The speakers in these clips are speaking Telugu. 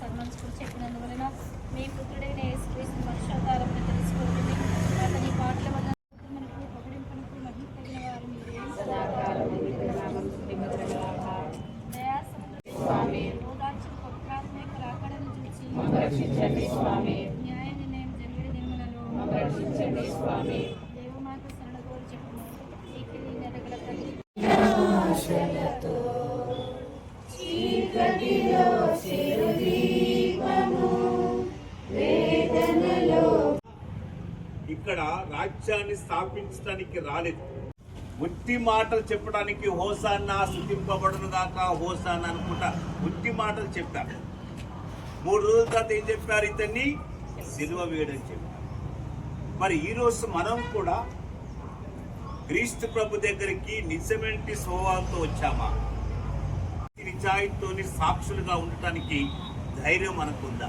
సన్మానించుకుని చెప్పినందువలన మీ పుత్రుడైన యేసుక్రీస్తు పరిశుద్ధాలను తెలుసుకోవడం అతని పాటల వల్ల మనకు పొగడింపునకు మహిమ తగిన వారు మీరే స్వామి ఓదార్చిన పవిత్రాత్మక రాకడను చూసి న్యాయ నిర్ణయం జరిగే దినములలో రక్షించండి స్వామి. దేవమాత శరణ కోరి చెప్పును చీకటి నెరగల తల్లి ఇక్కడ రాజ్యాన్ని స్థాపించడానికి రాలేదు. ఉట్టి మాటలు చెప్పడానికి హోసాన్న స్తుతింపబడును గాక హోసాన్న అనుకుంటా ఉట్టి మాటలు చెప్పారు. 3 రోజుల తర్వాత ఏం చెప్పారు? ఇతన్ని సిలువ వేయడని చెప్పారు. మరి ఈరోజు మనం కూడా క్రీస్తు ప్రభు దగ్గరికి నిజమైన స్వభావంతో వచ్చామా? నిజాయితీతోని సాక్షులుగా ఉండటానికి ధైర్యం మనకుందా?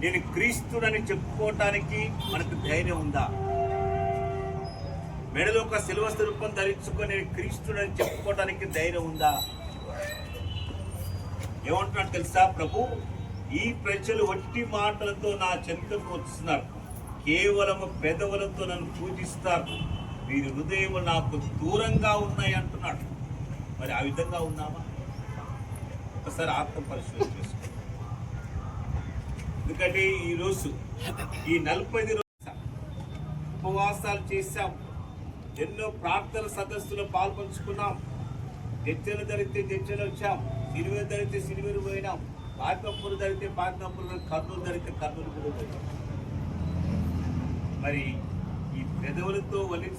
నేను క్రీస్తుడని చెప్పుకోవటానికి మనకు ధైర్యం ఉందా? మెడలో ఒక సిలువ రూపం ధరించుకొని నేను క్రీస్తుడని చెప్పుకోవటానికి ధైర్యం ఉందా? ఏమంటున్నాడు తెలుసా ప్రభు? ఈ ప్రజలు వట్టి మాటలతో నా చెంతకు వస్తున్నారు, కేవలం పెదవులతో నన్ను పూజిస్తారు, వీరి హృదయములు నాకు దూరంగా ఉన్నాయి అంటున్నాడు. మరి ఆ విధంగా ఉన్నామా? ఒకసారి ఆత్మ పరిశీలన చేసుకో. ఎందుకంటే ఈరోజు ఈ 40 రోజులు ఉపవాసాలు చేశాం, ఎన్నో ప్రార్థన సదస్సులో పాల్పంచుకున్నాం, చర్చలు ధరితే చర్చలు వచ్చాం, సినిమా ధరితే సినిమాలు పోయినాం, పాతనప్పులు ధరితే పాతనప్పులు, కర్నూలు ధరితే కర్నూలు కూడా పోయినాం. మరి ఈ పెదవులతో వలి